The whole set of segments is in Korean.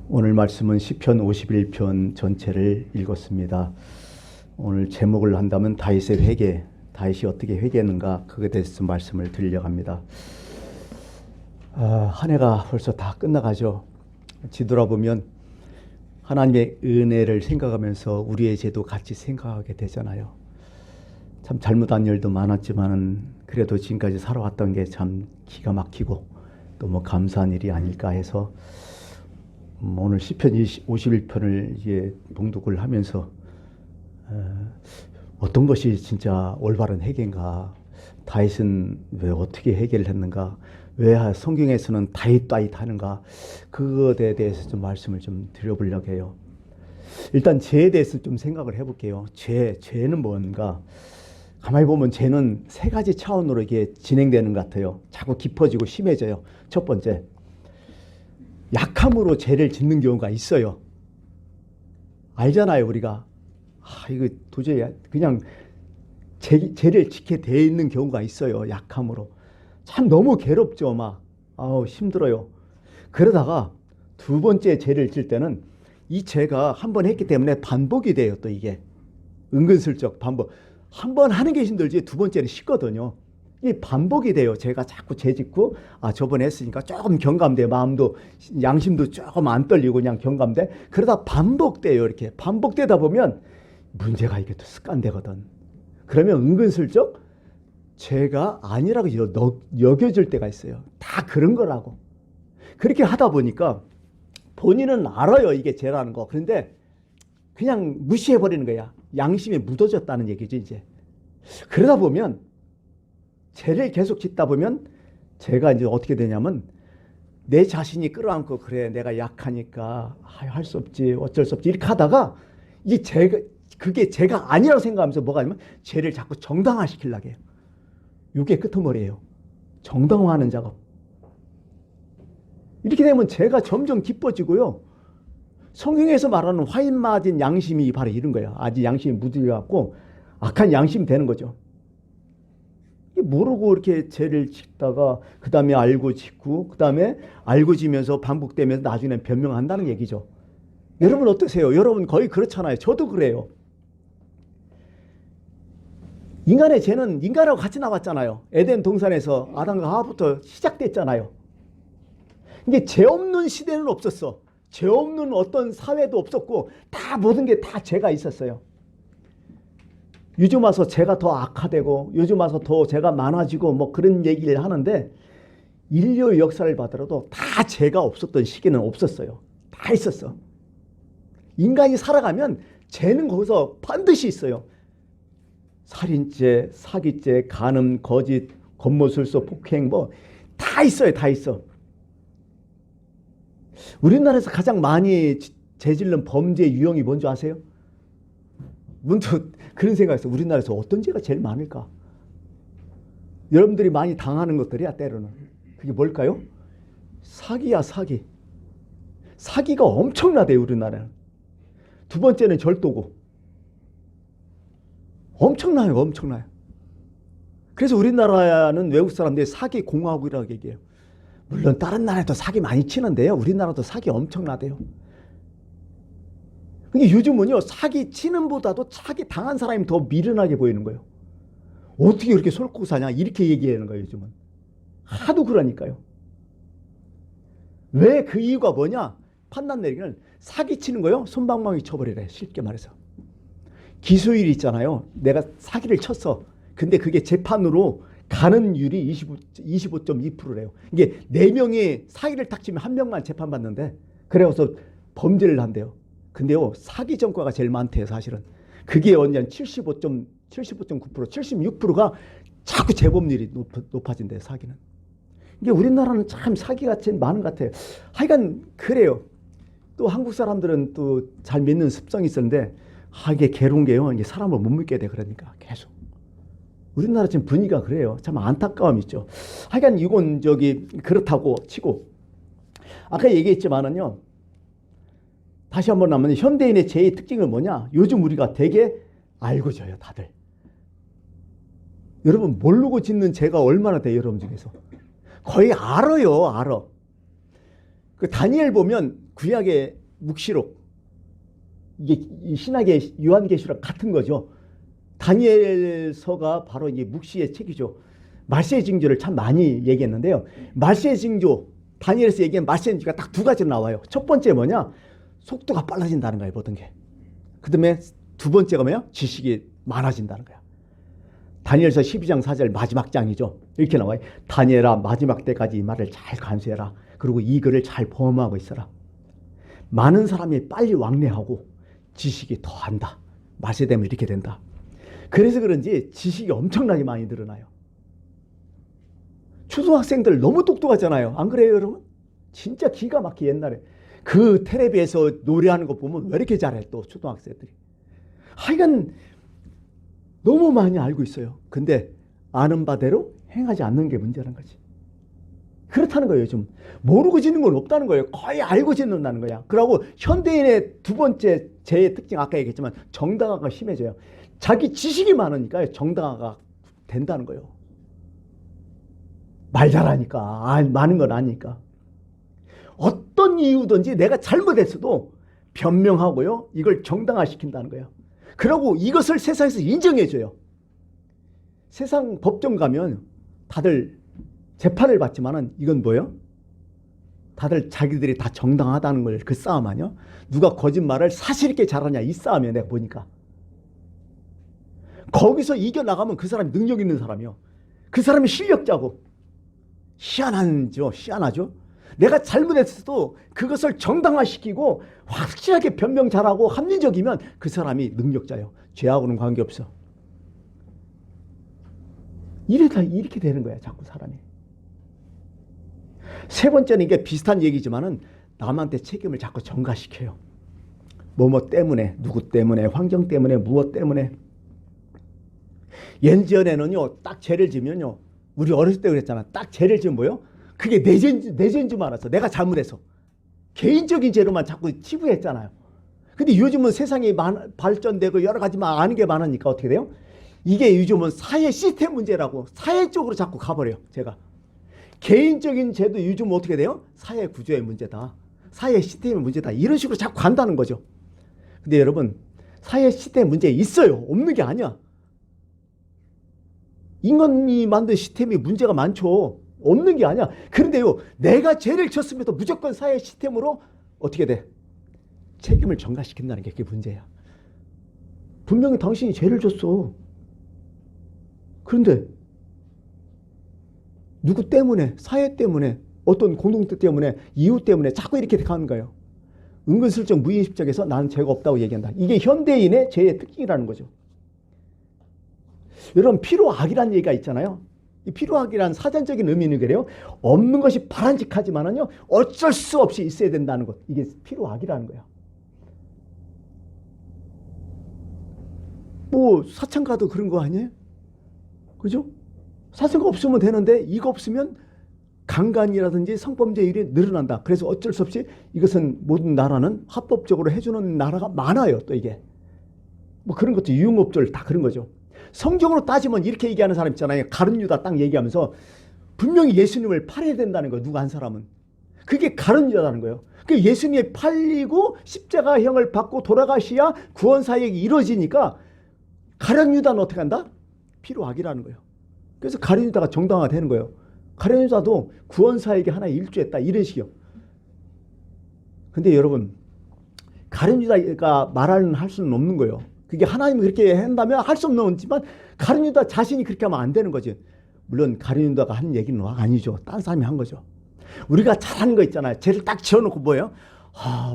오늘 말씀은 시편 51편 전체를 읽었습니다. 오늘 제목을 한다면 다윗의 회개, 다윗이 어떻게 회개했는가 그것에 대해서 말씀을 드리려고 합니다. 한 해가 벌써 다 끝나가죠. 뒤돌아보면 하나님의 은혜를 생각하면서 우리의 죄도 같이 생각하게 되잖아요. 참 잘못한 일도 많았지만은 그래도 지금까지 살아왔던 게 참 기가 막히고 또 뭐 감사한 일이 아닐까 해서 오늘 시편 51편을 이제 봉독을 하면서 어떤 것이 진짜 올바른 회개인가, 다윗은 왜 어떻게 회개를 했는가, 왜 성경에서는 다윗 하는가, 그것에 대해서 좀 말씀을 좀 드려보려고 해요. 일단 죄에 대해서 좀 생각을 해볼게요. 죄는 뭔가? 가만히 보면 죄는 세 가지 차원으로 이게 진행되는 것 같아요. 자꾸 깊어지고 심해져요. 첫 번째, 약함으로 죄를 짓는 경우가 있어요. 알잖아요, 우리가. 이거 도저히 그냥 죄를 짓게 돼 있는 경우가 있어요. 약함으로. 참 너무 괴롭죠. 힘들어요. 그러다가 두 번째 죄를 질 때는 이 죄가 한 번 했기 때문에 반복이 돼요. 또 이게 은근슬쩍 반복. 한 번 하는 게 힘들지 두 번째는 쉽거든요. 이 반복이 돼요. 제가 자꾸 죄 짓고 저번에 했으니까 조금 경감돼. 마음도 양심도 조금 안 떨리고 그냥 경감돼. 그러다 반복돼요. 이렇게 반복되다 보면 문제가 이게 또 습관되거든. 그러면 은근슬쩍 죄가 아니라고 여겨질 때가 있어요. 다 그런 거라고. 그렇게 하다 보니까 본인은 알아요. 이게 죄라는 거. 그런데 그냥 무시해버리는 거야. 양심이 묻어졌다는 얘기죠, 이제. 그러다 보면 죄를 계속 짓다 보면 죄가 이제 어떻게 되냐면 내 자신이 끌어안고 그래 내가 약하니까 할 수 없지 어쩔 수 없지 이렇게 하다가 이 그게 죄가 아니라고 생각하면서 뭐가 아니면 죄를 자꾸 정당화시키려고 해요. 이게 끄트머리예요. 정당화하는 작업. 이렇게 되면 죄가 점점 깊어지고요. 성경에서 말하는 화인 맞은 양심이 바로 이런 거예요. 아직 양심이 묻어갖고 악한 양심이 되는 거죠. 모르고 이렇게 죄를 짓다가 그 다음에 알고 짓고 그 다음에 알고 지면서 반복되면서 나중에는 변명한다는 얘기죠. 여러분 어떠세요? 여러분 거의 그렇잖아요. 저도 그래요. 인간의 죄는 인간하고 같이 나왔잖아요. 에덴 동산에서 아담과 하와부터 시작됐잖아요. 이게 죄 없는 시대는 없었어. 죄 없는 어떤 사회도 없었고 다 모든 게 다 죄가 있었어요. 요즘 와서 죄가 더 악화되고 요즘 와서 더 죄가 많아지고 뭐 그런 얘기를 하는데 인류의 역사를 봐더라도 다 죄가 없었던 시기는 없었어요. 다 있었어. 인간이 살아가면 죄는 거기서 반드시 있어요. 살인죄, 사기죄, 간음, 거짓, 권모술수, 폭행 뭐 다 있어요. 다 있어. 우리나라에서 가장 많이 저지른 범죄 유형이 뭔지 아세요? 문득 그런 생각했어요. 우리나라에서 어떤 죄가 제일 많을까? 여러분들이 많이 당하는 것들이야 때로는. 그게 뭘까요? 사기야 사기. 사기가 엄청나대요 우리나라는. 두 번째는 절도고. 엄청나요 엄청나요. 그래서 우리나라는 외국 사람들이 사기 공화국이라고 얘기해요. 물론 다른 나라에도 사기 많이 치는데요. 우리나라도 사기 엄청나대요. 근데 요즘은요 사기 치는 보다도 사기 당한 사람이 더 미련하게 보이는 거예요. 어떻게 이렇게 솔고 사냐 이렇게 얘기하는 거예요 요즘은. 하도 그러니까요. 왜 그 이유가 뭐냐 판단 내리기는 사기 치는 거요 솜방망이 쳐버리래. 쉽게 말해서 기소율이 있잖아요. 내가 사기를 쳤어. 근데 그게 재판으로 가는 율이 25.2%래요. 이게 4명이 사기를 딱 치면 1명만 재판받는데 그래서 범죄를 한대요. 근데요 사기 전과가 제일 많대요 사실은. 그게 언제 75.9%, 76%가 자꾸 재범률이 높아진대요 사기는. 이게 우리나라는 참 사기가 제일 많은 것 같아요. 하여간 그래요. 또 한국 사람들은 또 잘 믿는 습성이 있었는데 이게 괴로운 게요. 이게 사람을 못 믿게 돼 그러니까 계속. 우리나라 지금 분위기가 그래요. 참 안타까움이 있죠. 하여간 이건 그렇다고 치고 아까 얘기했지만은요. 다시 한번 하면 현대인의 죄의 특징은 뭐냐? 요즘 우리가 되게 알고 져요, 다들. 여러분 모르고 짓는 죄가 얼마나 돼요, 여러분 중에서? 거의 알아요, 알아. 그 다니엘 보면 구약의 묵시록, 이게 이 신약의 요한계시록 같은 거죠. 다니엘서가 바로 이게 묵시의 책이죠. 말세의 징조를 참 많이 얘기했는데요. 말세의 징조, 다니엘에서 얘기한 말세의 징조가 딱 두 가지로 나와요. 첫 번째 뭐냐? 속도가 빨라진다는 거예요, 모든 게. 그 다음에 두 번째가 뭐야? 지식이 많아진다는 거야. 다니엘서 12장 4절 마지막 장이죠. 이렇게 나와요. 다니엘아, 마지막 때까지 이 말을 잘 감수해라. 그리고 이 글을 잘 범하고 있어라. 많은 사람이 빨리 왕래하고 지식이 더한다. 말세 되면 이렇게 된다. 그래서 그런지 지식이 엄청나게 많이 늘어나요. 초등학생들 너무 똑똑하잖아요. 안 그래요, 여러분? 진짜 기가 막히게 옛날에 그 텔레비에서 노래하는 거 보면 왜 이렇게 잘해, 또 초등학생들이. 하여간 너무 많이 알고 있어요. 근데 아는 바대로 행하지 않는 게 문제라는 거지. 그렇다는 거예요. 좀 모르고 지는 건 없다는 거예요. 거의 알고 짓는다는 거야. 그리고 현대인의 두 번째 죄의 특징, 아까 얘기했지만 정당화가 심해져요. 자기 지식이 많으니까 정당화가 된다는 거예요. 말 잘하니까, 많은 건 아니까. 어떤 이유든지 내가 잘못했어도 변명하고요, 이걸 정당화시킨다는 거예요. 그리고 이것을 세상에서 인정해줘요. 세상 법정 가면 다들 재판을 받지만은 이건 뭐예요? 다들 자기들이 다 정당하다는 걸, 그 싸움 아니야? 누가 거짓말을 사실 있게 잘하냐, 이 싸움이야. 내가 보니까 거기서 이겨나가면 그 사람이 능력 있는 사람이요. 그 사람이 실력자고. 희한하죠. 희한하죠. 내가 잘못했어도 그것을 정당화시키고 확실하게 변명 잘하고 합리적이면 그 사람이 능력자예요. 죄하고는 관계없어. 이렇게 되는 거야, 자꾸 사람이. 세 번째는 이게 비슷한 얘기지만은 남한테 책임을 자꾸 전가시켜요. 뭐뭐 때문에, 누구 때문에, 환경 때문에, 무엇 때문에. 예전에는요, 딱 죄를 지면요, 우리 어렸을 때 그랬잖아. 딱 죄를 지면 뭐요? 그게 내 죄인 줄 알았어. 내가 잘못해서. 개인적인 죄로만 자꾸 치부했잖아요. 근데 요즘은 세상이 발전되고 여러 가지 아는 게 많으니까 어떻게 돼요? 이게 요즘은 사회 시스템 문제라고 사회 쪽으로 자꾸 가버려요. 제가. 개인적인 죄도 요즘 어떻게 돼요? 사회 구조의 문제다. 사회 시스템의 문제다. 이런 식으로 자꾸 간다는 거죠. 근데 여러분, 사회 시스템 문제 있어요. 없는 게 아니야. 인간이 만든 시스템이 문제가 많죠. 없는 게 아니야. 그런데요, 내가 죄를 졌음에도 무조건 사회 시스템으로 어떻게 돼? 책임을 전가시킨다는 게 그게 문제야. 분명히 당신이 죄를 졌어. 그런데 누구 때문에, 사회 때문에, 어떤 공동체 때문에, 이유 때문에 자꾸 이렇게 가는 거예요. 은근슬쩍 무의식적에서 나는 죄가 없다고 얘기한다. 이게 현대인의 죄의 특징이라는 거죠. 여러분, 필요악이라는 얘기가 있잖아요. 이 필요악이라는 사전적인 의미는 그래요. 없는 것이 바람직하지만은요, 어쩔 수 없이 있어야 된다는 것. 이게 필요악이라는 거야. 뭐 사창가도 그런 거 아니에요? 그죠? 사창가 없으면 되는데 이거 없으면 강간이라든지 성범죄율이 늘어난다. 그래서 어쩔 수 없이 이것은 모든 나라는 합법적으로 해주는 나라가 많아요. 또 이게 뭐 그런 것도 유흥업들 다 그런 거죠. 성경으로 따지면 이렇게 얘기하는 사람 있잖아요. 가룟 유다 딱 얘기하면서 분명히 예수님을 팔아야 된다는 거예요. 누가 한 사람은. 그게 가룟 유다라는 거예요. 그 예수님이 팔리고 십자가형을 받고 돌아가셔야 구원 사역이 이루어지니까 가룟 유다는 어떻게 한다? 필요악이라는 거예요. 그래서 가룟 유다가 정당화가 되는 거예요. 가룟 유다도 구원 사역에 하나 일조했다. 이런 식이요. 근데 여러분, 가룟 유다가 말하는 할 수는 없는 거예요. 그게 하나님이 그렇게 한다면 할 수 없는 거지만 가룟 유다 자신이 그렇게 하면 안 되는 거지. 물론 가룟 유다가 하는 얘기는 아니죠. 딴 사람이 한 거죠. 우리가 잘하는 거 있잖아요. 죄를 딱 지어놓고 뭐예요?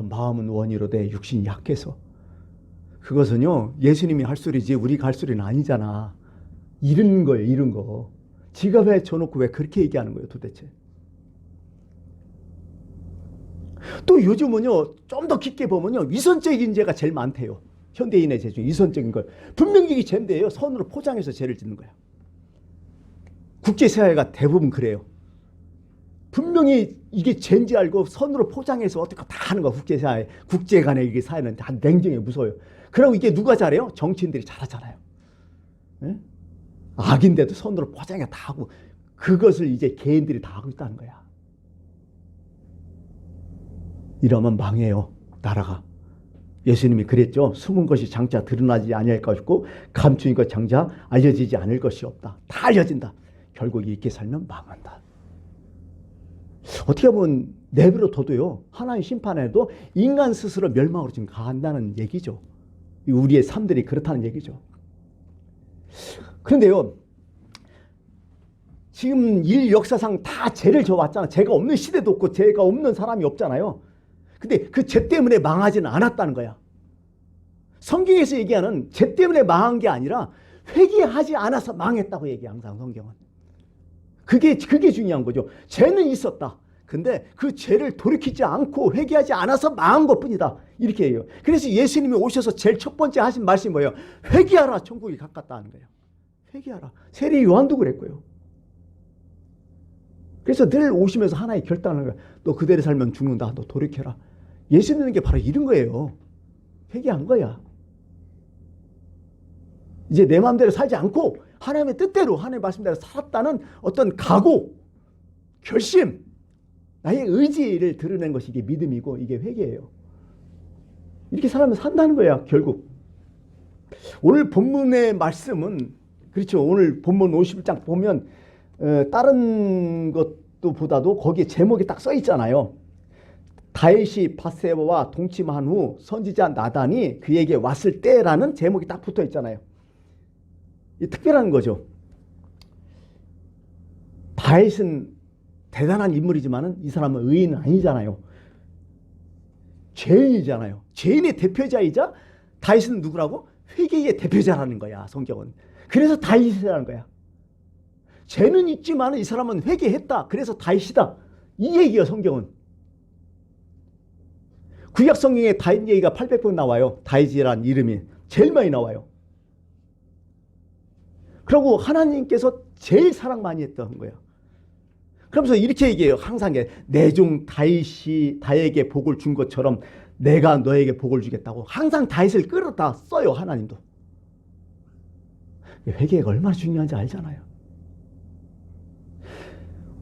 마음은 원이로되 육신이 약해서. 그것은요, 예수님이 할 소리지 우리가 할 소리는 아니잖아. 이런 거예요. 이런 거. 지가 왜 져놓고 왜 그렇게 얘기하는 거예요, 도대체. 또 요즘은요, 좀 더 깊게 보면요, 위선적인 죄가 제일 많대요. 현대인의 죄 중에 위선적인 걸. 분명히 이게 죄인데요, 선으로 포장해서 죄를 짓는 거야. 국제사회가 대부분 그래요. 분명히 이게 죄인지 알고 선으로 포장해서 어떻게 다 하는 거야. 국제사회, 국제 간의 이게 사회는 다 냉정해 무서워요. 그리고 이게 누가 잘해요? 정치인들이 잘하잖아요. 네? 악인데도 선으로 포장해 다 하고, 그것을 이제 개인들이 다 하고 있다는 거야. 이러면 망해요, 나라가. 예수님이 그랬죠. 숨은 것이 장차 드러나지 아니할 것이고 감추인 것 장차 알려지지 않을 것이 없다. 다 알려진다. 결국 이렇게 살면 망한다. 어떻게 보면 내버려 둬도요, 하나님 심판에도 인간 스스로 멸망으로 지금 간다는 얘기죠. 우리의 삶들이 그렇다는 얘기죠. 그런데요, 지금 일 역사상 다 죄를 져왔잖아. 죄가 없는 시대도 없고 죄가 없는 사람이 없잖아요. 근데 그 죄 때문에 망하지는 않았다는 거야. 성경에서 얘기하는 죄 때문에 망한 게 아니라 회개하지 않아서 망했다고 얘기해, 항상 성경은. 그게 중요한 거죠. 죄는 있었다. 근데 그 죄를 돌이키지 않고 회개하지 않아서 망한 것뿐이다. 이렇게 해요. 그래서 예수님이 오셔서 제일 첫 번째 하신 말씀이 뭐예요? 회개하라, 천국이 가깝다 하는 거예요. 회개하라. 세례 요한도 그랬고요. 그래서 늘 오시면서 하나의 결단을 하는 거야. 너 그대로 살면 죽는다. 너 돌이켜라. 예수 믿는 게 바로 이런 거예요. 회개한 거야. 이제 내 마음대로 살지 않고 하나님의 뜻대로, 하나님의 말씀대로 살았다는 어떤 각오, 결심, 나의 의지를 드러낸 것이 이게 믿음이고 이게 회개예요. 이렇게 살면 산다는 거야, 결국. 오늘 본문의 말씀은, 그렇죠. 오늘 본문 51장 보면 다른 것도 보다도 거기에 제목이 딱 써 있잖아요. 다윗이 밧세바와 동침한 후 선지자 나단이 그에게 왔을 때라는 제목이 딱 붙어 있잖아요. 이 특별한 거죠. 다윗은 대단한 인물이지만 이 사람은 의인은 아니잖아요. 죄인이잖아요. 죄인의 대표자이자 다윗은 누구라고? 회개의 대표자라는 거야, 성경은. 그래서 다윗이라는 거야. 죄는 있지만 이 사람은 회개했다. 그래서 다윗이다. 이 얘기예요, 성경은. 구약 성경에 다윗 얘기가 800번 나와요. 다윗이라는 이름이 제일 많이 나와요. 그리고 하나님께서 제일 사랑 많이 했던 거예요. 그러면서 이렇게 얘기해요. 항상 내 종 다윗이 다윗에게 복을 준 것처럼 내가 너에게 복을 주겠다고 항상 다윗을 끌어다 써요, 하나님도. 회개가 얼마나 중요한지 알잖아요.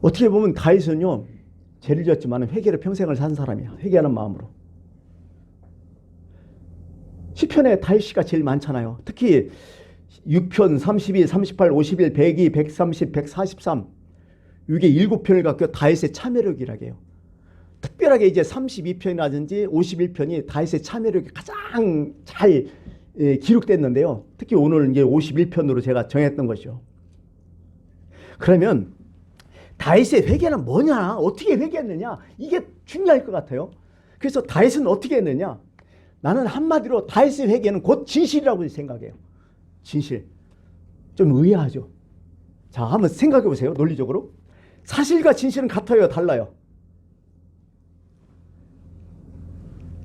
어떻게 보면 다윗은요, 죄를 지었지만 회개를 평생을 산 사람이야. 회개하는 마음으로. 시편에 다윗시가 제일 많잖아요. 특히 6편, 32, 38, 51, 102, 130, 143 이게 7편을 갖고 다윗의 참회록이라고 해요. 특별하게 이제 32편이라든지 51편이 다윗의 참회록이 가장 잘 기록됐는데요. 특히 오늘 이제 51편으로 제가 정했던 것이죠. 그러면 다윗의 회개는 뭐냐? 어떻게 회개했느냐? 이게 중요할 것 같아요. 그래서 다윗은 어떻게 했느냐? 나는 한마디로 다윗의 회개는 곧 진실이라고 생각해요. 진실. 좀 의아하죠. 자, 한번 생각해 보세요. 논리적으로. 사실과 진실은 같아요, 달라요?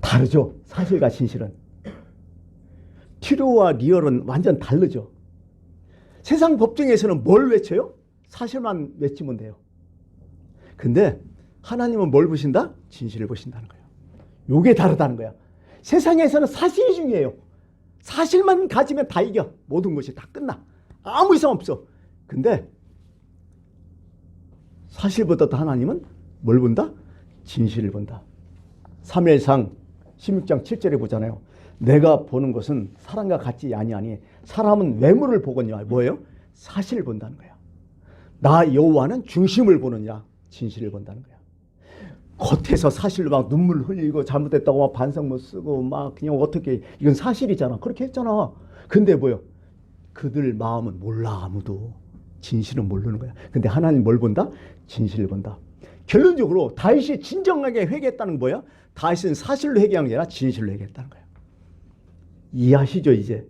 다르죠. 사실과 진실은. 트루와 리얼은 완전 다르죠. 세상 법정에서는 뭘 외쳐요? 사실만 외치면 돼요. 근데 하나님은 뭘 보신다? 진실을 보신다는 거예요. 요게 다르다는 거야. 세상에서는 사실이 중요해요. 사실만 가지면 다 이겨. 모든 것이 다 끝나. 아무 이상 없어. 근데 사실보다도 하나님은 뭘 본다? 진실을 본다. 사무엘상 16장 7절에 보잖아요. 내가 보는 것은 사람과 같지 아니하니 사람은 외모를 보거니와 뭐예요? 사실을 본다는 거야. 나 여호와는 중심을 보느냐? 진실을 본다는 거야. 겉에서 사실로 막 눈물 흘리고 잘못했다고 막 반성 못 쓰고 막 그냥 어떻게, 이건 사실이잖아. 그렇게 했잖아. 근데 뭐요? 그들 마음은 몰라, 아무도. 진실은 모르는 거야. 근데 하나님 뭘 본다? 진실을 본다. 결론적으로 다윗이 진정하게 회개했다는 거야? 다윗은 사실로 회개한 게 아니라 진실로 회개했다는 거야. 이해하시죠, 이제?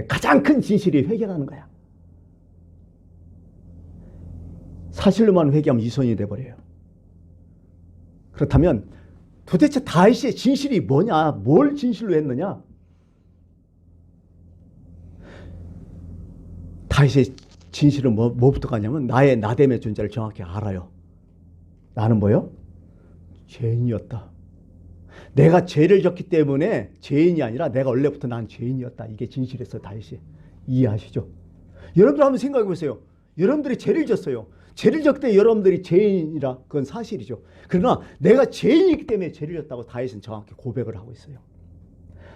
가장 큰 진실이 회개라는 거야. 사실로만 회개하면 이선이 돼버려요. 그렇다면 도대체 다윗의 진실이 뭐냐? 뭘 진실로 했느냐? 다윗의 진실은 뭐부터 가냐면 나의 나됨의 존재를 정확히 알아요. 나는 뭐요? 죄인이었다. 내가 죄를 졌기 때문에 죄인이 아니라 내가 원래부터 난 죄인이었다. 이게 진실이었어, 다윗이. 이해하시죠? 여러분들 한번 생각해 보세요. 여러분들이 죄를 졌어요. 죄를 졌을 때 여러분들이 죄인이라 그건 사실이죠. 그러나 내가 죄인이기 때문에 죄를 졌다고 다윗은 정확히 고백을 하고 있어요.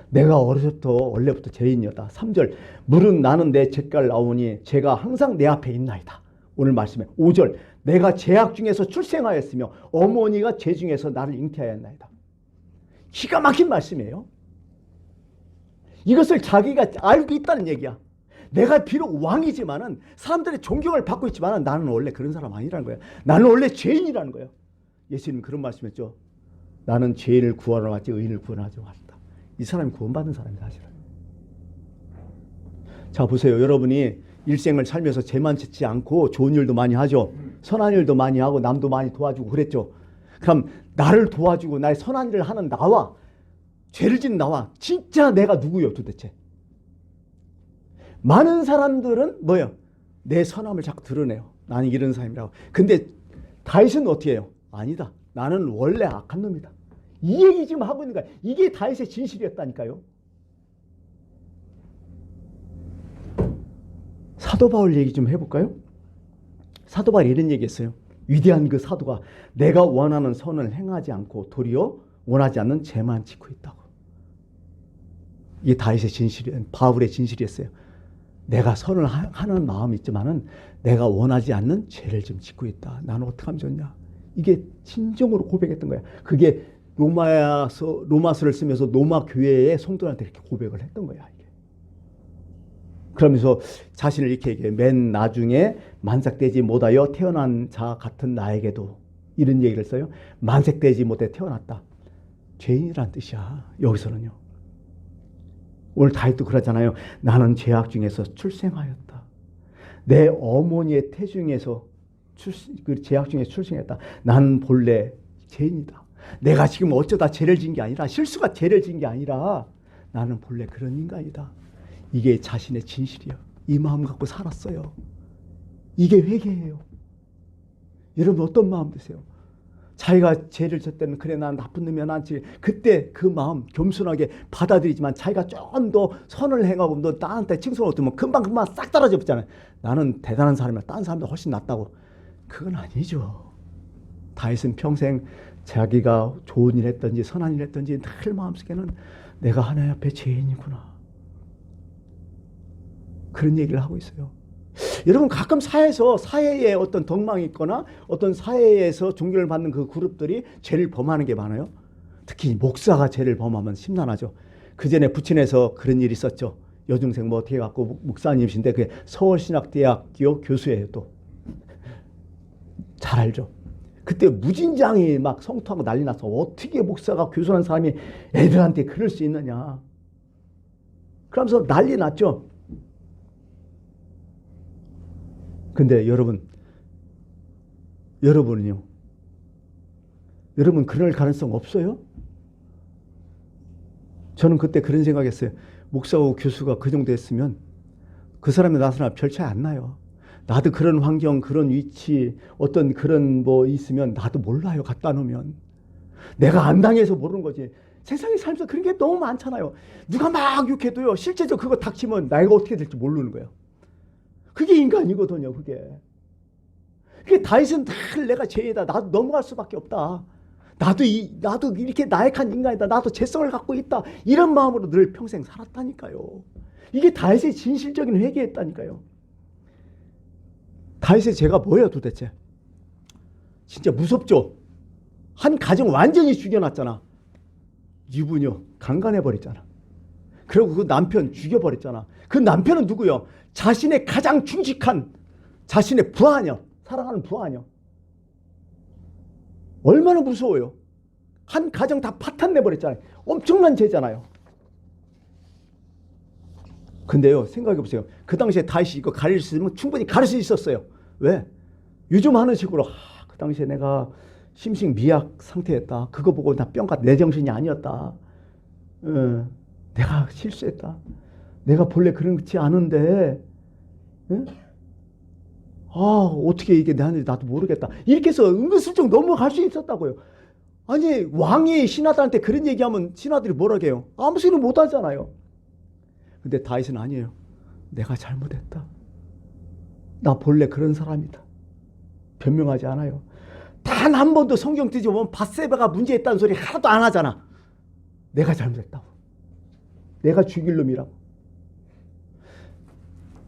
내가 원래부터 죄인이었다. 3절 무릇 나는 내 죄가를 나오니 죄가 항상 내 앞에 있나이다. 오늘 말씀에 5절 내가 죄악 중에서 출생하였으며 어머니가 죄 중에서 나를 잉태하였나이다. 기가 막힌 말씀이에요. 이것을 자기가 알고 있다는 얘기야. 내가 비록 왕이지만은 사람들의 존경을 받고 있지만은 나는 원래 그런 사람 아니라는 거야. 나는 원래 죄인이라는 거예요. 예수님 그런 말씀했죠. 나는 죄인을 구하러 왔지 의인을 구원하지 않았다. 이 사람이 구원받은 사람이다 사실은. 자 보세요. 여러분이 일생을 살면서 죄만 짓지 않고 좋은 일도 많이 하죠. 선한 일도 많이 하고 남도 많이 도와주고 그랬죠. 그럼 나를 도와주고 나의 선한 일을 하는 나와 죄를 짓는 나와 진짜 내가 누구요 도대체? 많은 사람들은 뭐예요? 내 선함을 자꾸 드러내요. 나는 이런 사람이라고. 근데 다윗은 어떻게 해요? 아니다. 나는 원래 악한 놈이다. 이 얘기 지금 하고 있는 거야. 이게 다윗의 진실이었다니까요. 사도 바울 얘기 좀 해볼까요? 사도 바울이 이런 얘기했어요. 위대한 그 사도가 내가 원하는 선을 행하지 않고 도리어 원하지 않는 죄만 짓고 있다고. 이게 다윗의 진실이, 바울의 진실이었어요. 내가 선을 하는 마음이 있지만은 내가 원하지 않는 죄를 좀 짓고 있다. 나는 어떻게 하면 좋냐? 이게 진정으로 고백했던 거야. 그게 로마서를 쓰면서 로마 교회의 성도한테 이렇게 고백을 했던 거야. 이게. 그러면서 자신을 이렇게 얘기해. 맨 나중에 만삭되지 못하여 태어난 자 같은 나에게도 이런 얘기를 써요. 만삭되지 못해 태어났다. 죄인이란 뜻이야. 여기서는요. 오늘 다윗도 그러잖아요. 나는 죄악 중에서 출생하였다. 내 어머니의 태중에서 그 죄악 중에 출생했다. 나는 본래 죄인이다. 내가 지금 어쩌다 죄를 지은 게 아니라 실수가 죄를 지은 게 아니라 나는 본래 그런 인간이다. 이게 자신의 진실이야. 이 마음 갖고 살았어요. 이게 회개예요. 여러분 어떤 마음 드세요? 자기가 죄를 졌다면 그래 난 나쁜 놈이야 난지 그때 그 마음 겸손하게 받아들이지만 자기가 조금 더 선을 행하고 너 나한테 칭송을 얻으면 금방 싹 떨어져 버리잖아요. 나는 대단한 사람이야. 다른 사람보다 훨씬 낫다고. 그건 아니죠. 다윗은 평생 자기가 좋은 일 했든지 선한 일 했든지 늘 마음속에는 내가 하나님 앞에 죄인이구나. 그런 얘기를 하고 있어요. 여러분 가끔 사회에 어떤 덕망이 있거나 어떤 사회에서 존경을 받는 그 그룹들이 죄를 범하는 게 많아요. 특히 목사가 죄를 범하면 심란하죠. 그 전에 부친에서 그런 일이 있었죠. 여중생 뭐 어떻게 갖고 목사님이신데 그게 서울신학대학교 교수예요. 또 잘 알죠. 그때 무진장이 막 성토하고 난리 나서 어떻게 목사가 교수라는 사람이 애들한테 그럴 수 있느냐. 그러면서 난리 났죠. 근데 여러분은요? 여러분 그럴 가능성 없어요? 저는 그때 그런 생각했어요. 목사하고 교수가 그 정도 했으면 그 사람이 나서나 별 차이 안 나요. 나도 그런 환경, 그런 위치, 어떤 그런 뭐 있으면 나도 몰라요. 갖다 놓으면. 내가 안 당해서 모르는 거지. 세상에 살면서 그런 게 너무 많잖아요. 누가 막 욕해도요. 실제적으로 그거 닥치면 나이가 어떻게 될지 모르는 거예요. 그게 인간이거든요. 그게 다윗은 늘 내가 죄이다. 나도 넘어갈 수밖에 없다. 나도 이렇게 나약한 인간이다. 나도 죄성을 갖고 있다. 이런 마음으로 늘 평생 살았다니까요. 이게 다윗의 진실적인 회개였다니까요. 다윗의 죄가 뭐예요 도대체? 진짜 무섭죠? 한 가정 완전히 죽여놨잖아. 유부녀 강간해버렸잖아. 그리고 그 남편 죽여버렸잖아. 그 남편은 누구요? 자신의 가장 충직한 자신의 부하녀, 사랑하는 부하녀. 얼마나 무서워요. 한 가정 다 파탄내버렸잖아요. 엄청난 죄잖아요. 근데요 생각해보세요. 그 당시에 다윗이 이거 가릴 수 있으면 충분히 가릴 수 있었어요. 왜? 요즘 하는 식으로 그 당시에 내가 심신미약 상태였다. 그거 보고 나 뿅가 내 정신이 아니었다. 내가 실수했다. 내가 본래 그렇지 않은데 어떻게 이게 나한테 나도 모르겠다. 이렇게 해서 은근슬쩍 넘어갈 수 있었다고요. 아니 왕이 신하들한테 그런 얘기하면 신하들이 뭐라고 해요? 아무 소리 못 하잖아요. 근데 다윗은 아니에요. 내가 잘못했다. 나 본래 그런 사람이다. 변명하지 않아요. 단 한 번도 성경 뒤져보면 밧세바가 문제 있다는 소리 하나도 안 하잖아. 내가 잘못했다고. 내가 죽일 놈이라고.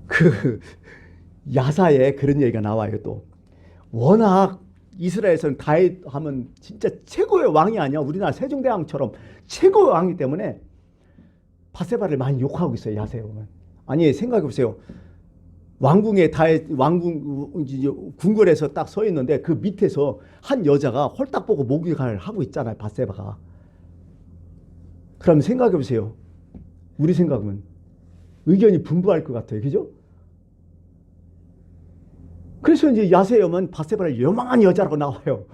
그 야사에 그런 얘기가 나와요. 또 워낙 이스라엘에서는 다윗 하면 진짜 최고의 왕이 아니야. 우리나라 세종대왕처럼 최고의 왕이기 때문에 밧세바를 많이 욕하고 있어요. 야사에 보면. 아니 생각해 보세요. 왕궁에 다윗 왕궁 궁궐에서 딱 서 있는데 그 밑에서 한 여자가 홀딱 보고 목욕을 하고 있잖아요. 밧세바가. 그럼 생각해 보세요. 우리 생각은 의견이 분분할 것 같아요. 그죠? 그래서 이제 야세염은 밧세바를 요망한 여자라고 나와요.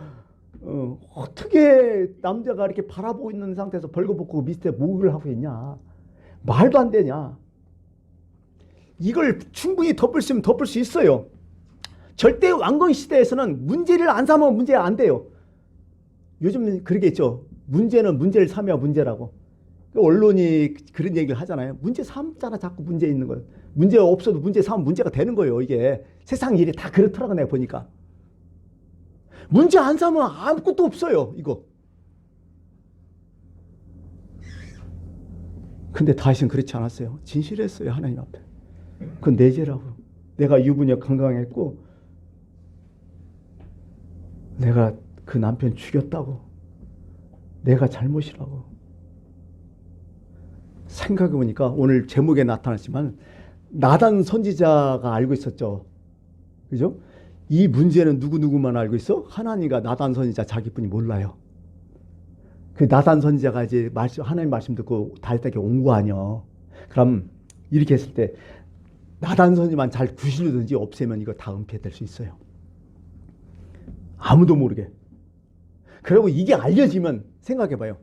어떻게 남자가 이렇게 바라보고 있는 상태에서 벌거벗고 밑에 목욕을 하고 있냐. 말도 안 되냐. 이걸 충분히 덮을 수 있으면 덮을 수 있어요. 절대 왕건 시대에서는 문제를 안 삼으면 문제 안 돼요. 요즘 그러겠죠. 문제는 문제를 삼아야 문제라고. 언론이 그런 얘기를 하잖아요. 문제 삼잖아. 자꾸 문제 있는 걸. 문제 없어도 문제 삼으면 문제가 되는 거예요. 이게 세상 일이 다 그렇더라고 내가 보니까. 문제 안 삼으면 아무것도 없어요. 이거. 근데 다윗은 그렇지 않았어요. 진실했어요. 하나님 앞에. 그건 내 죄라고. 내가 유부녀 강강했고 내가 그 남편 죽였다고. 내가 잘못이라고. 생각해보니까 오늘 제목에 나타났지만 나단 선지자가 알고 있었죠. 그죠? 이 문제는 누구누구만 알고 있어? 하나님과 나단 선지자 자기뿐이 몰라요. 그 나단 선지자가 이제 하나님 말씀 듣고 다윗에게 온 거 아니야. 그럼 이렇게 했을 때 나단 선지만 잘 구실르든지 없애면 이거 다 은폐될 수 있어요. 아무도 모르게. 그리고 이게 알려지면 생각해봐요.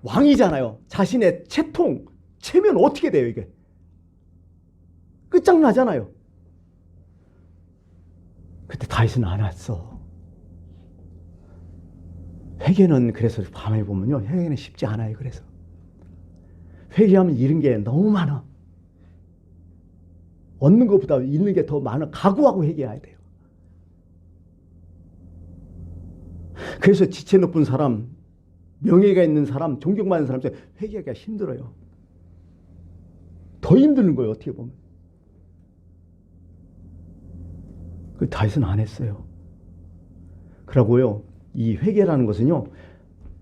왕이잖아요. 자신의 채면 어떻게 돼요 이게? 끝장나잖아요. 그때 다윗은 안 왔어. 회개는 그래서 밤에 보면요. 회개는 쉽지 않아요. 그래서. 회개하면 잃은 게 너무 많아. 얻는 것보다 잃는 게 더 많아. 각오하고 회개해야 돼요. 그래서 지체 높은 사람, 명예가 있는 사람, 존경받는 사람들 회개하기가 힘들어요. 더 힘드는 거예요. 어떻게 보면. 그 다윗은 안 했어요. 그러고요. 이 회개라는 것은요.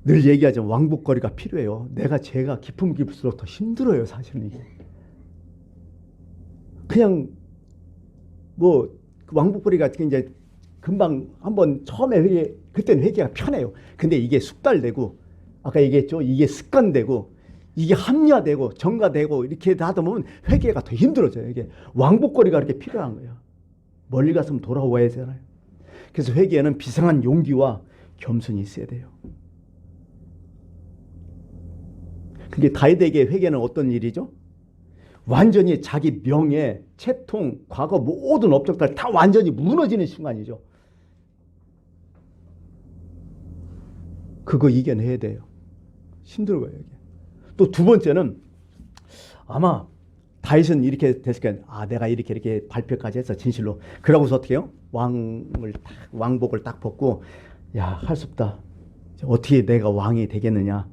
늘 얘기하자면 왕복거리가 필요해요. 내가 죄가 깊으면 깊을수록 더 힘들어요. 사실은 이게. 그냥 뭐 왕복거리가 이제 금방 한번 처음에 그때는 회개가 편해요. 근데 이게 숙달되고 아까 얘기했죠. 이게 습관되고 이게 합리화되고 정가되고 이렇게 하다 보면 회개가 더 힘들어져요. 이게 왕복거리가 이렇게 필요한 거예요. 멀리 갔으면 돌아와야 되잖아요. 그래서 회개에는 비상한 용기와 겸손이 있어야 돼요. 그게 다윗에게 회개는 어떤 일이죠? 완전히 자기 명예, 채통, 과거 모든 업적들 다 완전히 무너지는 순간이죠. 그거 이겨내야 돼요. 힘든 거예요. 또 두 번째는 아마 다윗은 이렇게 됐을 거예요. 내가 이렇게 발표까지 해서 진실로. 그러고서 어떻게 해요? 왕복을 딱 벗고 할 수 없다. 어떻게 내가 왕이 되겠느냐.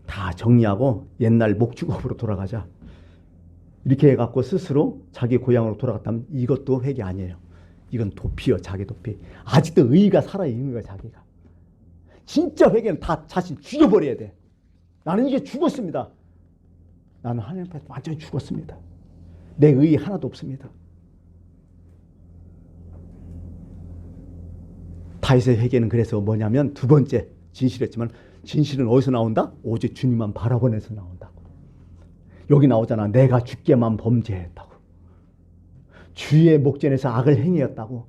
다 정리하고 옛날 목축업으로 돌아가자. 이렇게 해갖고 스스로 자기 고향으로 돌아갔다면 이것도 회개 아니에요. 이건 도피요. 자기 도피. 아직도 의의가 살아있는 거야. 자기가. 진짜 회개는 다 자신 죽여버려야 돼. 나는 이게 죽었습니다. 나는 하나님 앞에 완전히 죽었습니다. 내 의의 하나도 없습니다. 다윗의 회개는 그래서 뭐냐면 두 번째 진실했지만 진실은 어디서 나온다? 오직 주님만 바라보면서 나온다고. 여기 나오잖아. 내가 주께만 범죄했다고. 주의 목전에서 악을 행하였다고.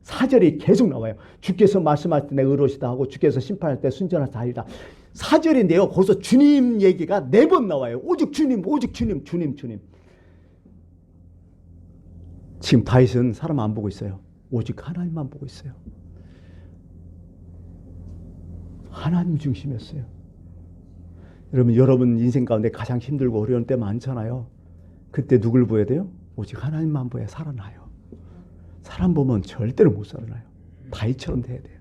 4절이 계속 나와요. 주께서 말씀할 때 내 의로시다 하고 주께서 심판할 때 순전하다 하리라. 4절인데요. 거기서 주님 얘기가 4번 나와요. 오직 주님, 오직 주님, 주님. 지금 다윗은 사람 안 보고 있어요. 오직 하나님만 보고 있어요. 하나님 중심이었어요. 여러분 인생 가운데 가장 힘들고 어려운 때 많잖아요. 그때 누굴 보여야 돼요? 오직 하나님만 보여야 살아나요. 사람 보면 절대로 못 살아나요. 다윗처럼 돼야 돼요.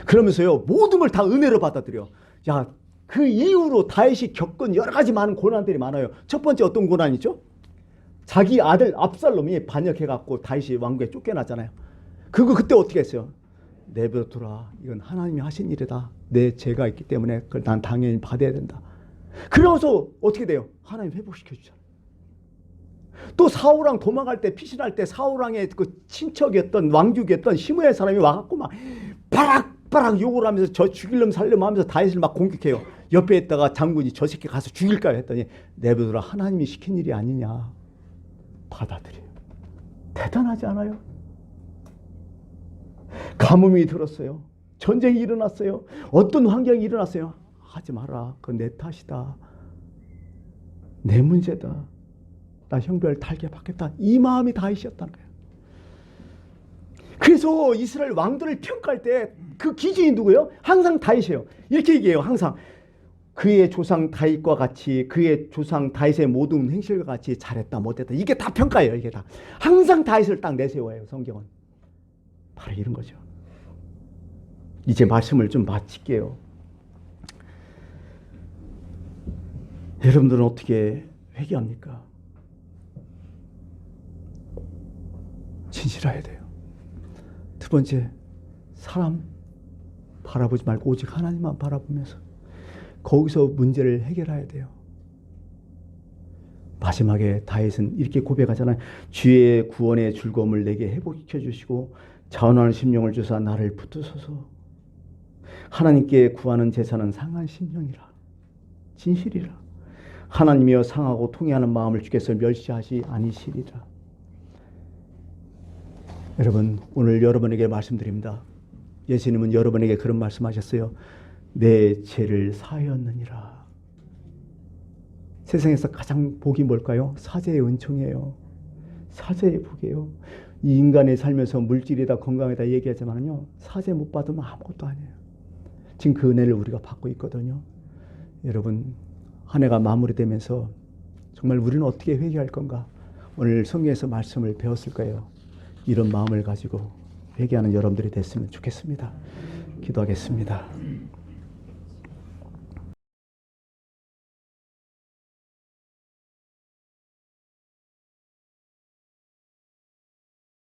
그러면서요, 모든 걸 다 은혜로 받아들여. 야, 그 이후로 다윗이 겪은 여러 가지 많은 고난들이 많아요. 첫 번째 어떤 고난이죠? 자기 아들 압살롬이 반역해갖고 다윗이 왕국에 쫓겨났잖아요. 그때 어떻게 했어요? 내버려두라. 이건 하나님이 하신 일이다. 내 죄가 있기 때문에 그걸 난 당연히 받아야 된다. 그러면서 어떻게 돼요? 하나님 회복시켜 주잖아요. 또 사울왕 도망갈 때 피신할 때 사울왕의 그 친척이었던 왕족이었던 시므야의 사람이 와갖고 막 바락바락 욕을 하면서 저 죽일려면 살려면 하면서 다윗을 막 공격해요. 옆에 있다가 장군이 저 새끼 가서 죽일까요 했더니 내버려두라. 하나님이 시킨 일이 아니냐. 받아들여요. 대단하지 않아요? 가뭄이 들었어요. 전쟁이 일어났어요. 어떤 환경이 일어났어요. 하지 마라. 그건 내 탓이다. 내 문제다. 나 형벌 달게 받겠다. 이 마음이 다윗이었다는 거예요. 그래서 이스라엘 왕들을 평가할 때 그 기준이 누구예요? 항상 다윗이에요. 이렇게 얘기해요. 항상 그의 조상 다윗과 같이 그의 조상 다윗의 모든 행실과 같이 잘했다 못했다. 이게 다 평가예요. 이게 다. 항상 다윗을 딱 내세워요. 성경은. 바로 이런 거죠. 이제 말씀을 좀 마칠게요. 여러분들은 어떻게 회개합니까? 진실해야 돼요. 두 번째, 사람 바라보지 말고 오직 하나님만 바라보면서 거기서 문제를 해결해야 돼요. 마지막에 다윗은 이렇게 고백하잖아요. 주의 구원의 즐거움을 내게 회복시켜 주시고 자원하는 심령을 주사 나를 붙드소서. 하나님께 구하는 제사는 상한 심령이라. 진실이라. 하나님이여 상하고 통해하는 마음을 주께서 멸시하지 아니시리라. 여러분, 오늘 여러분에게 말씀드립니다. 예수님은 여러분에게 그런 말씀하셨어요. 내 죄를 사하였느니라. 세상에서 가장 복이 뭘까요? 사죄의 은총이에요. 사죄의 복이에요. 이 인간의 살면서 물질이다 건강이다 얘기하지만요, 사죄 못 받으면 아무것도 아니에요. 지금 그 은혜를 우리가 받고 있거든요. 여러분, 한 해가 마무리되면서 정말 우리는 어떻게 회개할 건가? 오늘 성경에서 말씀을 배웠을 거예요. 이런 마음을 가지고 회개하는 여러분들이 됐으면 좋겠습니다. 기도하겠습니다.